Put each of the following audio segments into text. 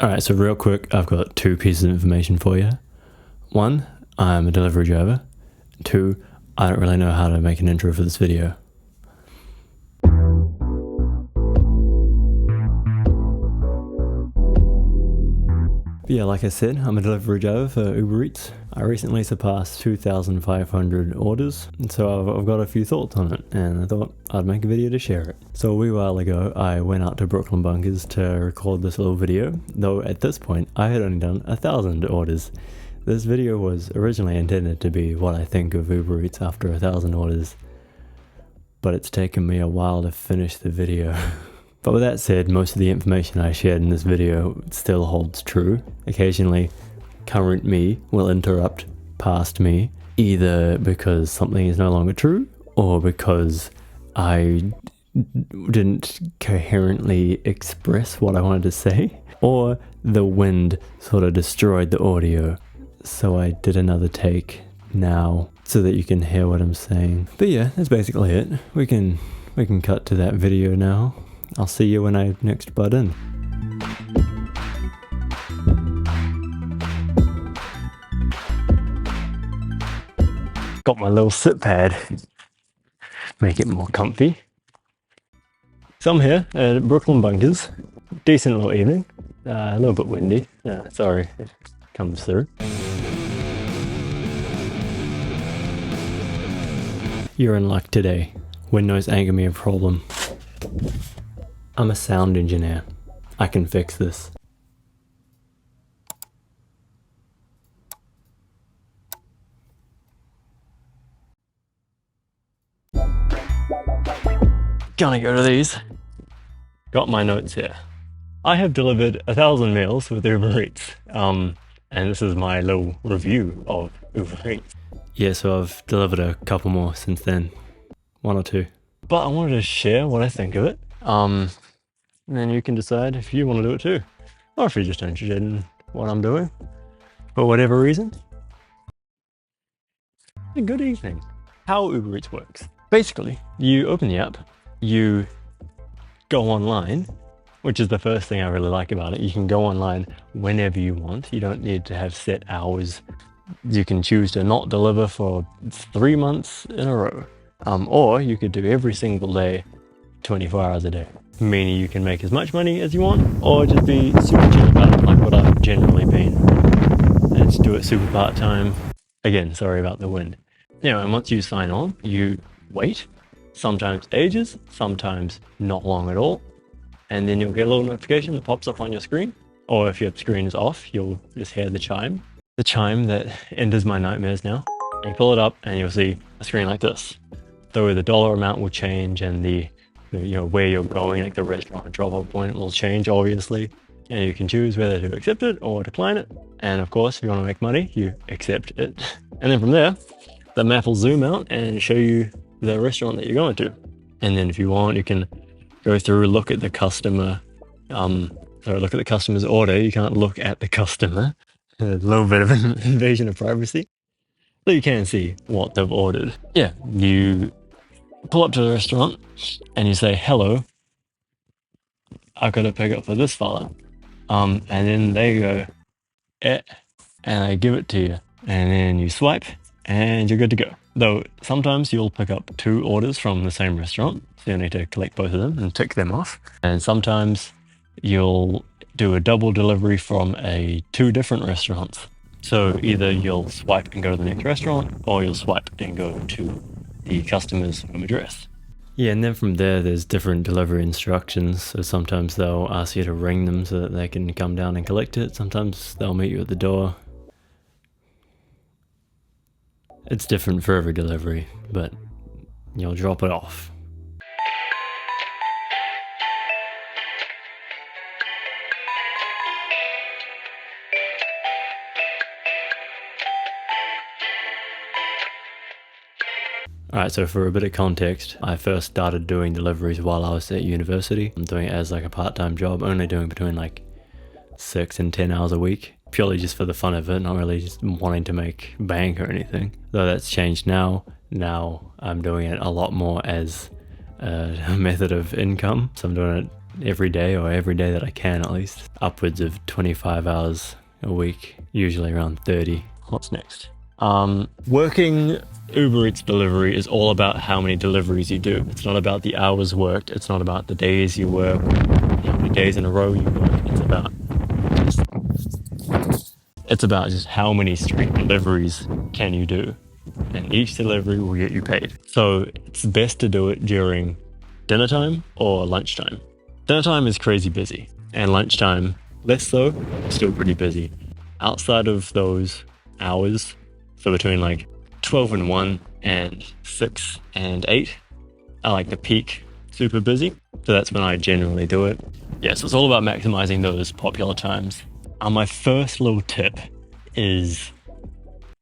Alright, so real quick, I've got two pieces of information for you. One, I'm a delivery driver. Two, I don't really know how to make an intro for this video. But yeah, like I said, I'm a delivery driver for Uber Eats. I recently surpassed 2,500 orders, and so I've got a few thoughts on it, and I thought I'd make a video to share it. So a wee while ago, I went out to Brooklyn Bunkers to record this little video, though at this point, I had only done 1,000 orders. This video was originally intended to be what I think of Uber Eats after 1,000 orders, but it's taken me a while to finish the video. But with that said, most of the information I shared in this video still holds true. Occasionally, current me will interrupt past me, either because something is no longer true, or because I didn't coherently express what I wanted to say, or the wind sort of destroyed the audio. So I did another take now so that you can hear what I'm saying. But yeah, that's basically it. We can cut to that video now. I'll see you when I next butt in. Got my little sit pad. Make it more comfy. So I'm here at Brooklyn Bunkers. Decent little evening. A little bit windy. Sorry, it comes through. You're in luck today. Wind noise ain't gonna be a problem. I'm a sound engineer. I can fix this. Gonna go to these. Got my notes here. I have delivered 1,000 meals with Uber Eats. And this is my little review of Uber Eats. Yeah, so I've delivered a couple more since then. One or two. But I wanted to share what I think of it. And then you can decide if you want to do it too. Or if you're just interested in what I'm doing. For whatever reason. A good evening. How Uber Eats works. Basically, you open the app, you go online, which is the first thing I really like about it. You can go online whenever you want. You don't need to have set hours. You can choose to not deliver for 3 months in a row. Or you could do every single day, 24 hours a day. Meaning you can make as much money as you want, or just be super chill about it, like what I've generally been. And just do it super part-time. Again, sorry about the wind. And once you sign on, you wait. Sometimes ages, sometimes not long at all. And then you'll get a little notification that pops up on your screen. Or if your screen is off, you'll just hear the chime. The chime that enters my nightmares now. And you pull it up and you'll see a screen like this. Though the dollar amount will change and the where you're going, like the restaurant drop-off point will change obviously. And you can choose whether to accept it or decline it. And of course, if you want to make money, you accept it. And then from there, the map will zoom out and show you the restaurant that you're going to. And then if you want, you can go through, look at the customer, look at the customer's order. You can't look at the customer. A little bit of an invasion of privacy. So you can see what they've ordered. Yeah, you pull up to the restaurant and you say, hello, I've got to pick up for this fella. And then they go, and I give it to you. And then you swipe and you're good to go. Though sometimes you'll pick up 2 orders from the same restaurant. So you need to collect both of them and tick them off. And sometimes you'll do a double delivery from 2 different restaurants. So either you'll swipe and go to the next restaurant, or you'll swipe and go to the customer's home address. Yeah, and then from there, there's different delivery instructions. So sometimes they'll ask you to ring them so that they can come down and collect it. Sometimes they'll meet you at the door. It's different for every delivery, but you'll drop it off. Alright, so for a bit of context, I first started doing deliveries while I was at university. I'm doing it as like a part-time job, only doing between like 6 and 10 hours a week. Purely just for the fun of it, not really just wanting to make bank or anything. Though that's changed now. Now I'm doing it a lot more as a method of income. So I'm doing it every day, or every day that I can at least. Upwards of 25 hours a week, usually around 30. What's next? Working Uber Eats delivery is all about how many deliveries you do. It's not about the hours worked. It's not about the days you work, how many days in a row you work. It's about just how many straight deliveries can you do, and each delivery will get you paid. So it's best to do it during dinner time or lunchtime. Dinner time is crazy busy, and lunchtime less so, still pretty busy. Outside of those hours, so between like 12 and 1 and 6 and 8, I like the peak super busy. So that's when I generally do it. Yeah, so it's all about maximizing those popular times. My first little tip is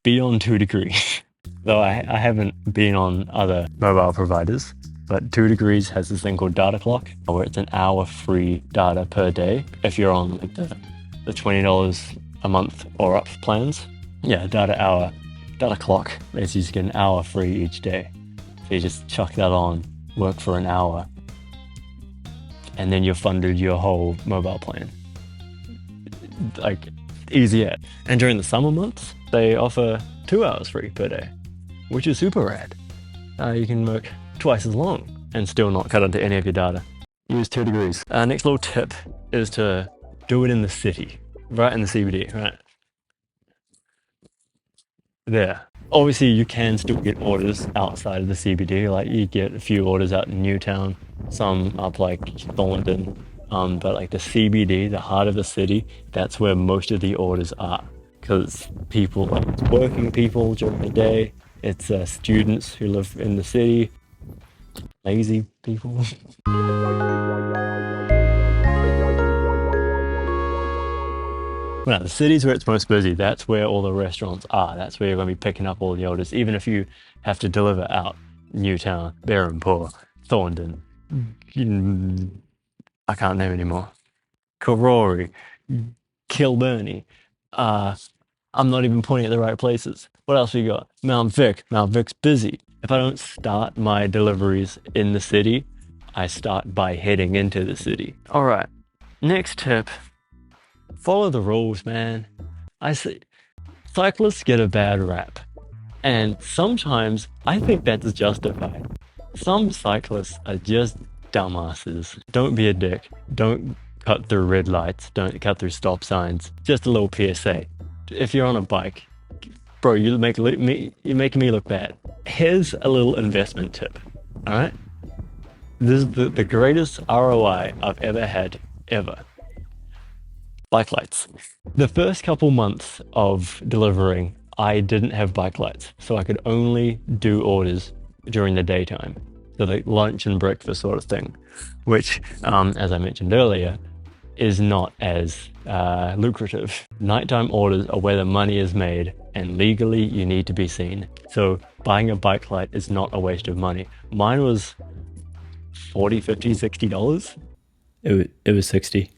be on 2 degrees. Though I haven't been on other mobile providers, but 2 degrees has this thing called data clock, where it's an hour free data per day if you're on like the $20 a month or up plans. Yeah, data clock lets you just get an hour free each day. So you just chuck that on, work for an hour, and then you've funded your whole mobile plan. Like, easy yet. And during the summer months, they offer 2 hours free per day, which is super rad. You can work twice as long and still not cut into any of your data. Use 2 degrees. Next little tip is to do it in the city, right in the CBD, right? There. Obviously, you can still get orders outside of the CBD. Like, you get a few orders out in Newtown, some up like Wellington. But like the CBD, the heart of the city, that's where most of the orders are. Because people, like, it's working people during the day, it's students who live in the city, lazy people. Well, the cities where it's most busy, that's where all the restaurants are. That's where you're going to be picking up all the orders, even if you have to deliver out Newtown, Berhampore, Thorndon, I can't name anymore, Karori, Kilburnie. I'm not even pointing at the right places. What else we got? Mount Vic. Mount Vic's busy. If I don't start my deliveries in the city, I start by heading into the city. All right, next tip. Follow the rules, man. I see cyclists get a bad rap, and sometimes I think that's justified. Some cyclists are just dumbasses. Don't be a dick. Don't cut through red lights. Don't cut through stop signs. Just a little PSA. If you're on a bike, bro, you're making me look bad. Here's a little investment tip. All right, this is the greatest ROI I've ever had, ever. Bike lights. The first couple months of delivering, I didn't have bike lights, so I could only do orders during the daytime. So like lunch and breakfast sort of thing, which, as I mentioned earlier, is not as lucrative. Nighttime orders are where the money is made, and legally you need to be seen. So buying a bike light is not a waste of money. Mine was $40, $50, $60. It was 60.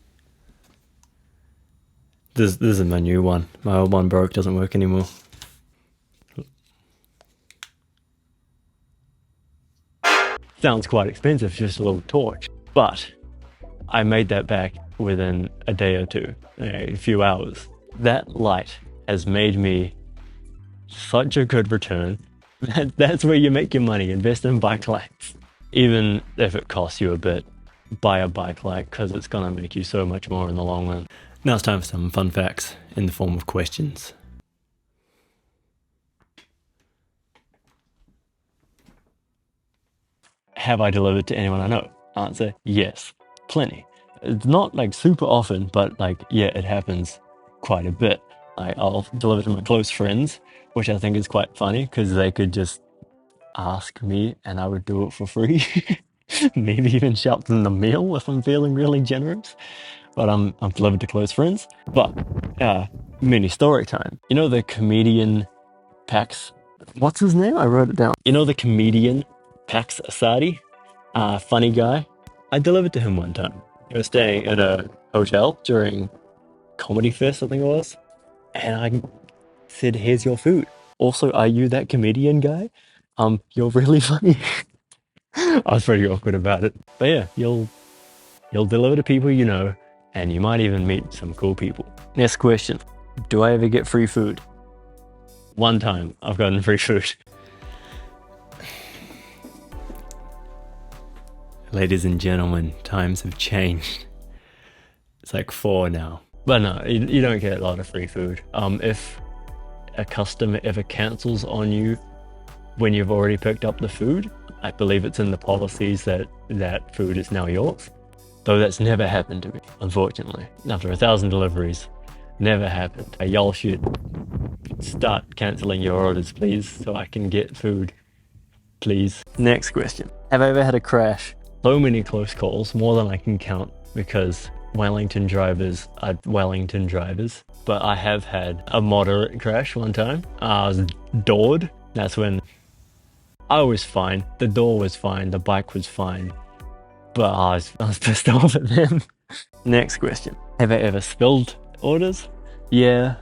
This is my new one. My old one broke, doesn't work anymore. Sounds quite expensive, just a little torch. But I made that back within a day or two, a few hours. That light has made me such a good return. That's where you make your money, invest in bike lights. Even if it costs you a bit, buy a bike light, because it's gonna make you so much more in the long run. Now it's time for some fun facts in the form of questions. Have I delivered to anyone I know? Answer, yes, plenty. It's not like super often, but like, yeah, it happens quite a bit. I'll deliver to my close friends, which I think is quite funny because they could just ask me and I would do it for free. Maybe even shout them the meal if I'm feeling really generous. But I'm delivered to close friends. But mini story time. You know the comedian Pax? What's his name? I wrote it down. You know the comedian Pax Asadi? Funny guy. I delivered to him one time. He was staying at a hotel during Comedy Fest, I think it was. And I said, "Here's your food. Also, are you that comedian guy? You're really funny." I was pretty awkward about it. But yeah, you'll You'll deliver to people you know, and you might even meet some cool people. Next question. Do I ever get free food? One time I've gotten free food. Ladies and gentlemen, times have changed. It's like 4 now. But no, you don't get a lot of free food. If a customer ever cancels on you when you've already picked up the food, I believe it's in the policies that that food is now yours. Though that's never happened to me, unfortunately. After 1,000 deliveries, never happened. Y'all should start cancelling your orders, please, so I can get food, please. Next question. Have I ever had a crash? So many close calls, more than I can count, because Wellington drivers are Wellington drivers. But I have had a moderate crash one time. I was doored. That's when I was fine. The door was fine. The bike was fine. But I was pissed off at them. Next question. Have I ever spilled orders? Yeah,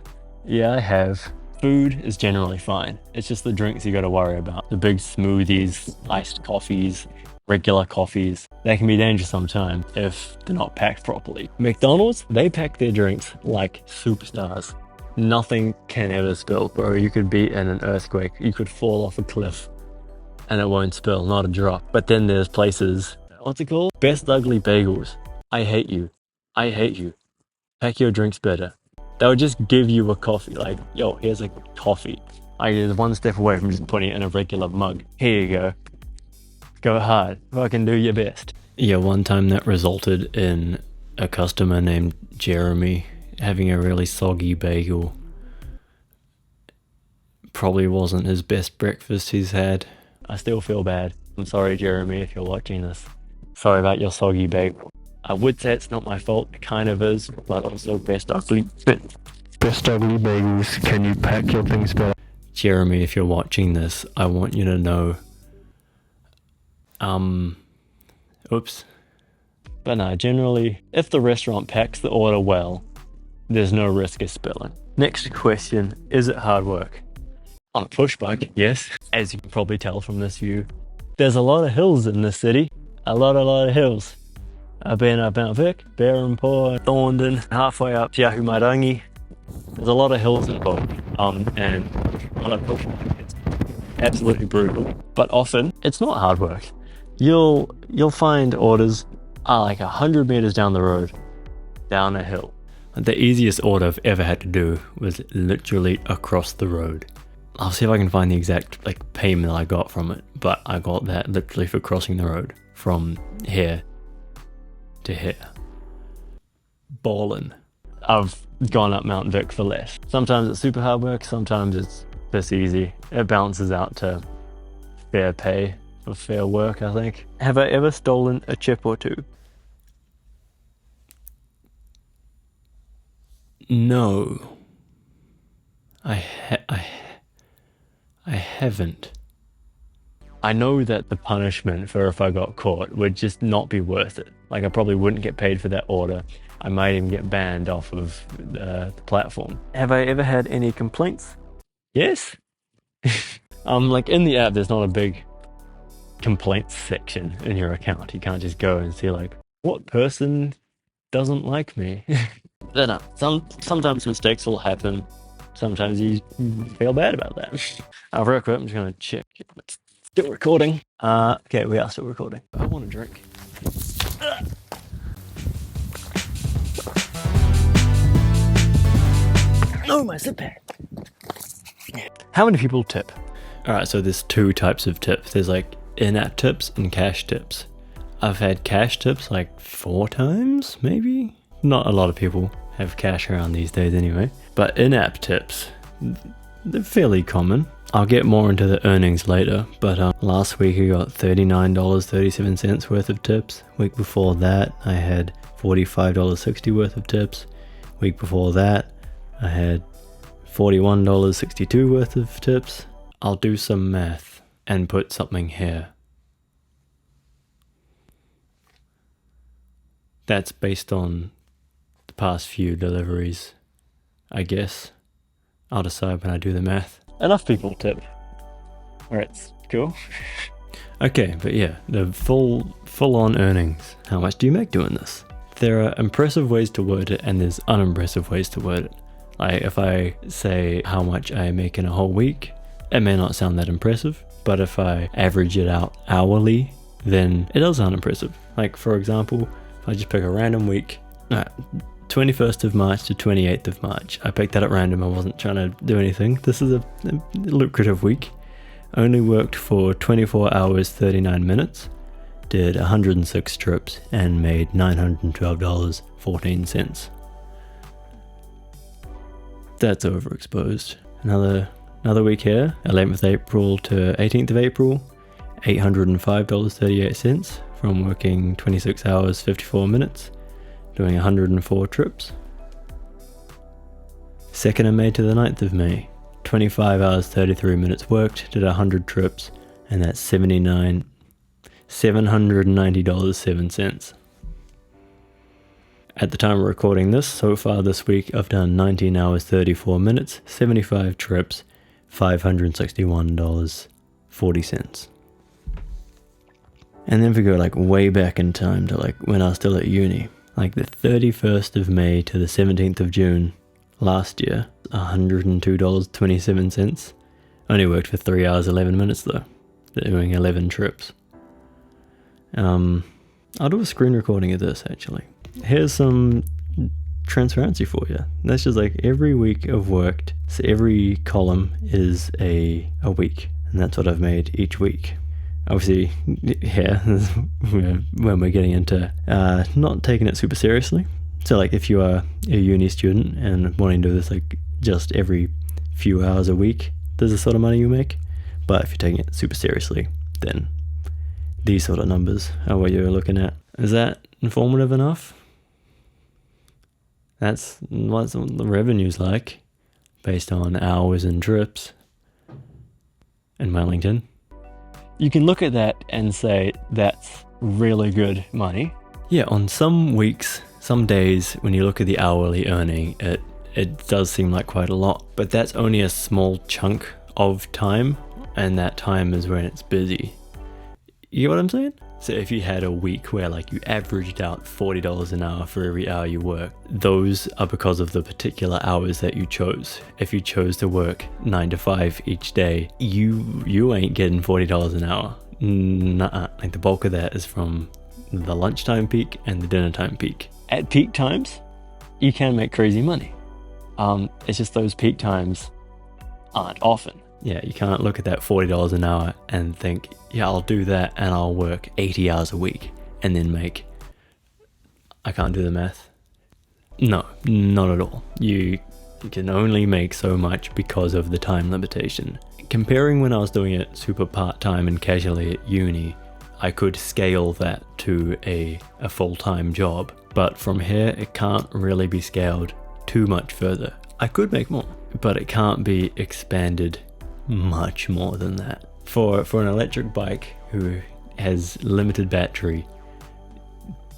I have. Food is generally fine. It's just the drinks you gotta worry about. The big smoothies, iced coffees, regular coffees. They can be dangerous sometimes if they're not packed properly. McDonald's, they pack their drinks like superstars. Nothing can ever spill, bro. You could be in an earthquake. You could fall off a cliff and it won't spill, not a drop. But then there's places, what's it called? Best Ugly Bagels. I hate you. I hate you. Pack your drinks better. They would just give you a coffee, like, yo, here's a coffee. I was one step away from just putting it in a regular mug. Here you go. Go hard. Fucking do your best. Yeah, one time that resulted in a customer named Jeremy having a really soggy bagel. Probably wasn't his best breakfast he's had. I still feel bad. I'm sorry, Jeremy, if you're watching this. Sorry about your soggy bagel. I would say it's not my fault, it kind of is, but also Best Ugly Bagels, can you pack your things better? Jeremy, if you're watching this, I want you to know, oops. But no, generally, if the restaurant packs the order well, there's no risk of spilling. Next question, is it hard work? On a push bike, yes. As you can probably tell from this view, there's a lot of hills in this city. A lot of hills. I've been up Mount Vic, Berrenport, Thorndon, halfway up to Yahumarangi. There's a lot of hills involved, and on a push bike, it's absolutely brutal. But often, it's not hard work. You'll find orders like 100 meters down the road, down a hill. The easiest order I've ever had to do was literally across the road. I'll see if I can find the exact payment I got from it, but I got that literally for crossing the road from here to here. Ballin'. I've gone up Mount Vic for less. Sometimes it's super hard work, sometimes it's this easy. It balances out to fair pay for fair work, I think. Have I ever stolen a chip or two? No. I haven't. I know that the punishment for if I got caught would just not be worth it. I probably wouldn't get paid for that order. I might even get banned off of the platform. Have I ever had any complaints? Yes. In the app, there's not a big complaints section in your account. You can't just go and see what person doesn't like me. Then sometimes mistakes will happen. Sometimes you feel bad about that. Real quick, I'm just gonna check. It's still recording. Okay, we are still recording. I want a drink. Oh, my zip bag. How many people tip? Alright, so there's 2 types of tips. There's in-app tips and cash tips. I've had cash tips 4 times, maybe? Not a lot of people have cash around these days anyway. But in-app tips, they're fairly common. I'll get more into the earnings later, but last week I got $39.37 worth of tips. Week before that, I had $45.60 worth of tips. Week before that, I had $41.62 worth of tips. I'll do some math and put something here. That's based on the past few deliveries, I guess. I'll decide when I do the math. Enough people tip. Alright, cool. Okay, but yeah, the full-on earnings. How much do you make doing this? There are impressive ways to word it and there's unimpressive ways to word it. Like if I say how much I make in a whole week, it may not sound that impressive, but if I average it out hourly, then it does sound impressive. Like for example, if I just pick a random week, 21st of March to 28th of March. I picked that at random, I wasn't trying to do anything. This is a lucrative week. Only worked for 24 hours, 39 minutes, did 106 trips, and made $912.14. That's overexposed. Another week here, 11th April to 18th of April, $805.38 from working 26 hours, 54 minutes, doing 104 trips. 2nd of May to the 9th of May, 25 hours, 33 minutes worked, did 100 trips, and that's $790.07. At the time of recording this, so far this week, I've done 19 hours, 34 minutes, 75 trips, $561.40. And then if we go like way back in time to like when I was still at uni, like the 31st of May to the 17th of June last year, $102.27. Only worked for 3 hours, 11 minutes though, doing 11 trips. I'll do a screen recording of this actually. Here's some transparency for you. That's just like every week I've worked, so every column is a week, and that's what I've made each week. Obviously, here when we're getting into not taking it super seriously. So like if you are a uni student and wanting to do this like just every few hours a week, there's the sort of money you make. But if you're taking it super seriously, then these sort of numbers are what you're looking at. Is that informative enough? That's what the revenue's like based on hours and trips in Wellington. You can look at that and say that's really good money. Yeah, on some weeks, some days, when you look at the hourly earning, it does seem like quite a lot, but that's only a small chunk of time, and that time is when it's busy. You get what I'm saying? So if you had a week where like you averaged out $40 an hour for every hour you work, those are because of the particular hours that you chose. If you chose to work 9 to 5 each day, you ain't getting $40 an hour. Nuh-uh. Like the bulk of that is from the lunchtime peak and the dinner time peak. At peak times, you can make crazy money. It's just those peak times aren't often. Yeah, you can't look at that $40 an hour and think, yeah, I'll do that and I'll work 80 hours a week and then make, I can't do the math. No, not at all. You can only make so much because of the time limitation. Comparing when I was doing it super part-time and casually at uni, I could scale that to a full-time job. But from here, it can't really be scaled too much further. I could make more, but it can't be expanded much more than that. For an electric bike who has limited battery,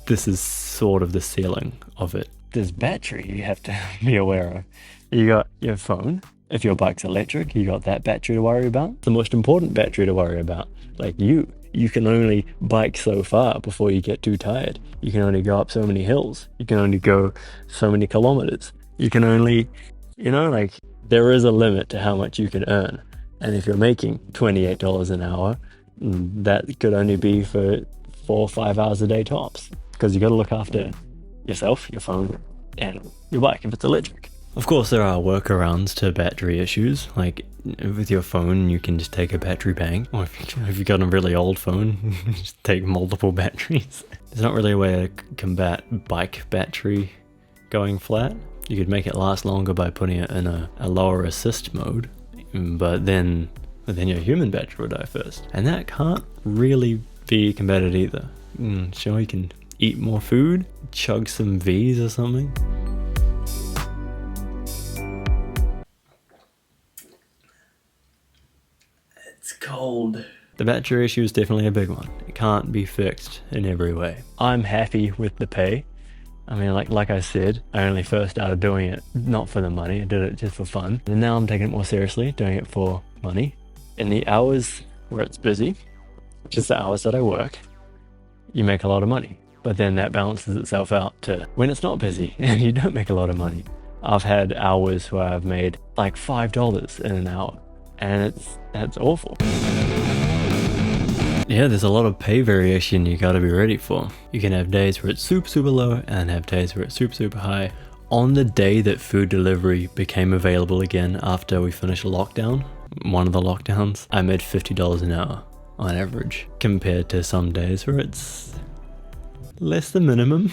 this is sort of the ceiling of it. There's battery you have to be aware of. You got your phone. If your bike's electric, you got that battery to worry about. The most important battery to worry about, like you can only bike so far before you get too tired. You can only go up so many hills. You can only go so many kilometers. You can only, like there is a limit to how much you can earn. And if you're making $28 an hour, that could only be for 4 or 5 hours a day tops, because you got to look after yourself, your phone, and your bike if it's electric. Of course, there are workarounds to battery issues. Like with your phone, you can just take a battery bank, or if you've got a really old phone, just take multiple batteries. There's not really a way to combat bike battery going flat. You could make it last longer by putting it in a lower assist mode. But then your human battery will die first. And that can't really be combated either. Sure, you can eat more food, chug some V's or something. It's cold. The battery issue is definitely a big one. It can't be fixed in every way. I'm happy with the pay. I mean, like I said, I only first started doing it not for the money. I did it just for fun. And now I'm taking it more seriously, doing it for money. In the hours where it's busy, which is the hours that I work, you make a lot of money. But then that balances itself out to when it's not busy and you don't make a lot of money. I've had hours where I've made like $5 in an hour, and that's awful. Yeah, there's a lot of pay variation you gotta be ready for. You can have days where it's super low and have days where it's super high. On the day that food delivery became available again after we finished lockdown, one of the lockdowns, I made $50 an hour on average, compared to some days where it's less than minimum.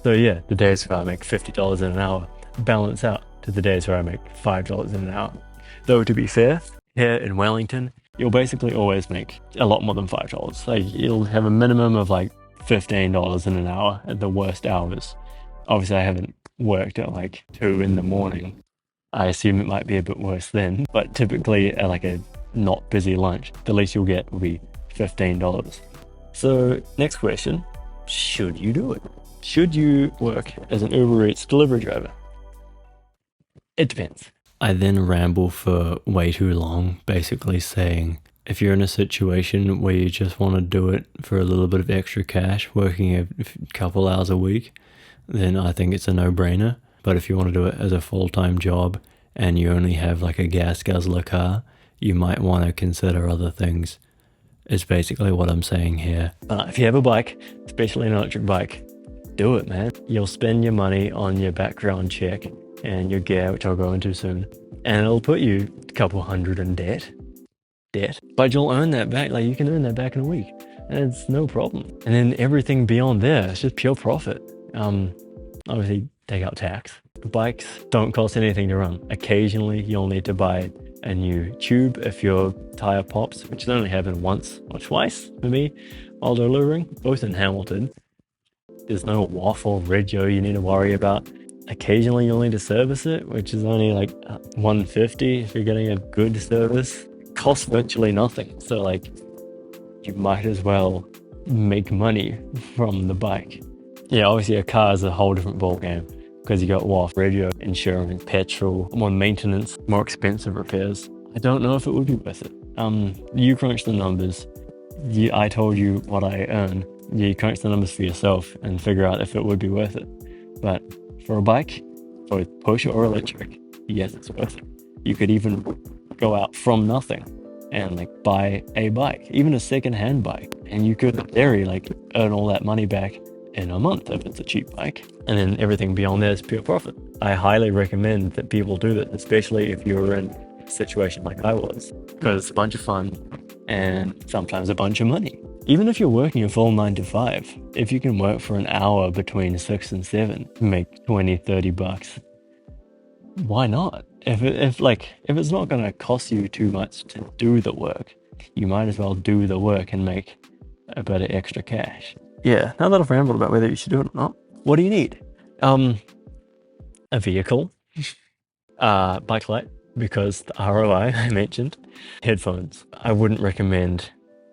So yeah, the days where I make $50 in an hour balance out to the days where I make $5 in an hour. Though to be fair, here in Wellington, you'll basically always make a lot more than $5. Like you'll have a minimum of like $15 in an hour at the worst hours. Obviously I haven't worked at like 2 in the morning. I assume it might be a bit worse then, but typically at like a not busy lunch, the least you'll get will be $15. So next question, should you do it? Should you work as an Uber Eats delivery driver? It depends. I then ramble for way too long, basically saying, if you're in a situation where you just want to do it for a little bit of extra cash, working a couple hours a week, then I think it's a no-brainer. But if you want to do it as a full-time job and you only have like a gas guzzler car, you might want to consider other things. Is basically what I'm saying here. If you have a bike, especially an electric bike, do it, man. You'll spend your money on your background check and your gear, which I'll go into soon, and it'll put you a couple hundred in debt, but you'll earn that back. Like you can earn that back in a week, and it's no problem. And then everything beyond there, it's just pure profit. Obviously take out tax. Bikes don't cost anything to run. Occasionally you'll need to buy a new tube if your tire pops, which has only happened once or twice for me while delivering, both in Hamilton. There's no waffle rego you need to worry about. Occasionally you'll need to service it, which is only like $150 if you're getting a good service. It costs virtually nothing, so like you might as well make money from the bike. Yeah, obviously a car is a whole different ballgame because you got waff, radio, insurance, petrol, more maintenance, more expensive repairs. I don't know if it would be worth it. You crunch the numbers. I told you what I earn. You crunch the numbers for yourself and figure out if it would be worth it. But for a bike, both push or electric, yes, it's worth it. You could even go out from nothing and like buy a bike, even a second-hand bike, and you could in theory like earn all that money back in a month if it's a cheap bike, and then everything beyond there is pure profit. I highly recommend that people do that, especially if you're in a situation like I was, because it's a bunch of fun and sometimes a bunch of money. Even if you're working a full 9 to 5, if you can work for an hour between 6 and 7, make 20-30 bucks, why not? If it's not going to cost you too much to do the work, you might as well do the work and make a bit of extra cash. Yeah, now that I've rambled about whether you should do it or not, what do you need? A vehicle, bike light, because the ROI I mentioned, headphones. I wouldn't recommend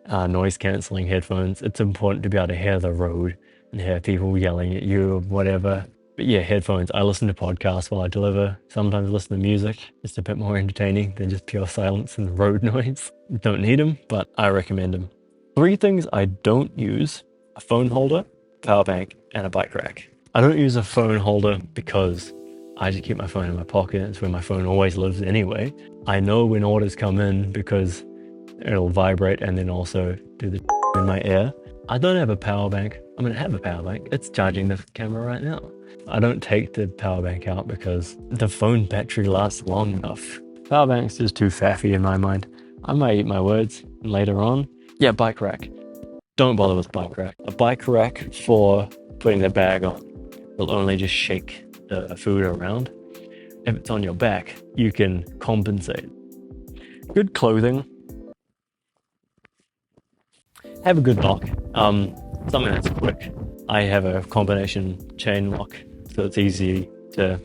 noise cancelling headphones. It's important to be able to hear the road and hear people yelling at you or whatever. But yeah, headphones. I listen to podcasts while I deliver. Sometimes I listen to music. It's a bit more entertaining than just pure silence and road noise. Don't need them, but I recommend them. 3 things I don't use: a phone holder, power bank, and a bike rack. I don't use a phone holder because I just keep my phone in my pocket. It's where my phone always lives anyway. I know when orders come in because it'll vibrate and then also do the in my ear. I don't have a power bank. I'm gonna have a power bank. It's charging the camera right now. I don't take the power bank out because the phone battery lasts long enough. Power bank's just too faffy in my mind. I might eat my words later on. Yeah, bike rack. Don't bother with bike rack. A bike rack for putting the bag on will only just shake the food around. If it's on your back, you can compensate. Good clothing. Have a good lock. Something that's quick. I have a combination chain lock, so it's easy to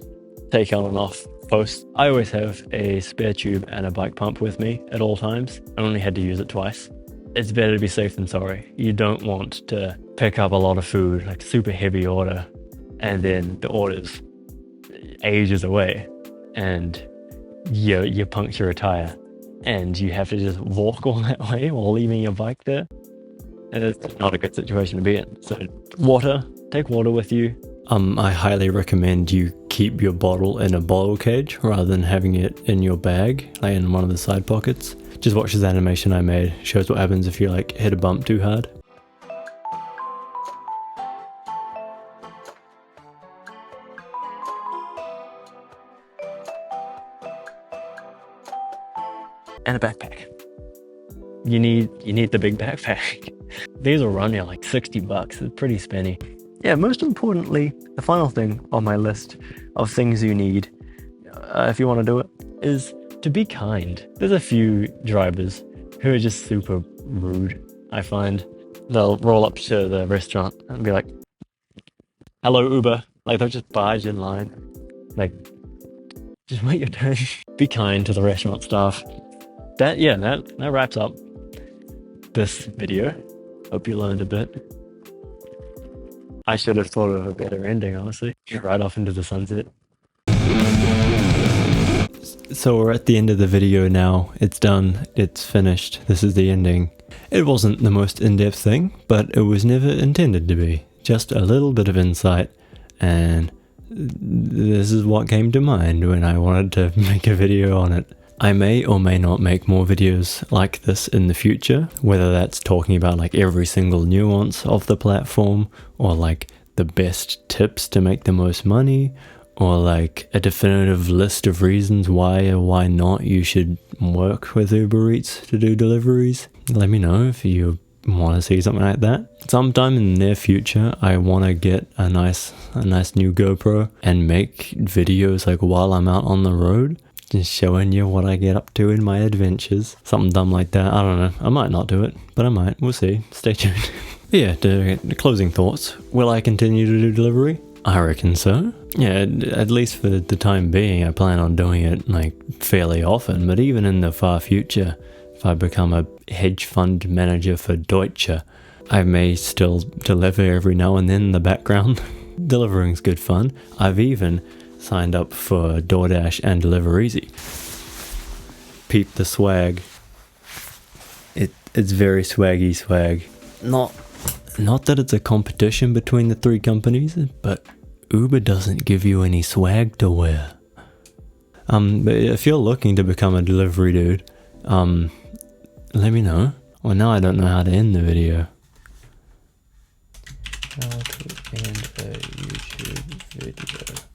take on and off post. I always have a spare tube and a bike pump with me at all times. I only had to use it twice. It's better to be safe than sorry. You don't want to pick up a lot of food, like super heavy order, and then the order's ages away and you puncture a tire and you have to just walk all that way while leaving your bike there. And it's not a good situation to be in. So take water with you. I highly recommend you keep your bottle in a bottle cage rather than having it in your bag, like in one of the side pockets. Just watch this animation I made. Shows what happens if you like hit a bump too hard. And a backpack. You need the big backpack. These will run you like 60 bucks. It's pretty spenny. Yeah, most importantly, the final thing on my list of things you need if you want to do it is to be kind. There's a few drivers who are just super rude, I find. They'll roll up to the restaurant and be like, "Hello, Uber." Like, they'll just barge in line. Like, just wait your turn. Be kind to the restaurant staff. That wraps up this video. Hope you learned a bit. I should have thought of a better ending, honestly. Right off into the sunset. So we're at the end of the video now. It's done. It's finished. This is the ending. It wasn't the most in-depth thing, but it was never intended to be. Just a little bit of insight, and this is what came to mind when I wanted to make a video on it. I may or may not make more videos like this in the future, whether that's talking about like every single nuance of the platform, or like the best tips to make the most money, or like a definitive list of reasons why or why not you should work with Uber Eats to do deliveries. Let me know if you want to see something like that. Sometime in the near future, I want to get a nice new GoPro and make videos like while I'm out on the road, just showing you what I get up to in my adventures. Something dumb like that. I don't know. I might not do it, but I might. We'll see. Stay tuned. Yeah, the closing thoughts. Will I continue to do delivery? I reckon so. Yeah, at least for the time being, I plan on doing it like fairly often, but even in the far future, if I become a hedge fund manager for Deutsche, I may still deliver every now and then in the background. Delivering's good fun. I've even signed up for DoorDash and Deliveries. Peep the swag. It's very swaggy swag. Not that it's a competition between the three companies, but Uber doesn't give you any swag to wear. But if you're looking to become a delivery dude, let me know. Well, now I don't know how to end the video. How to end a YouTube video.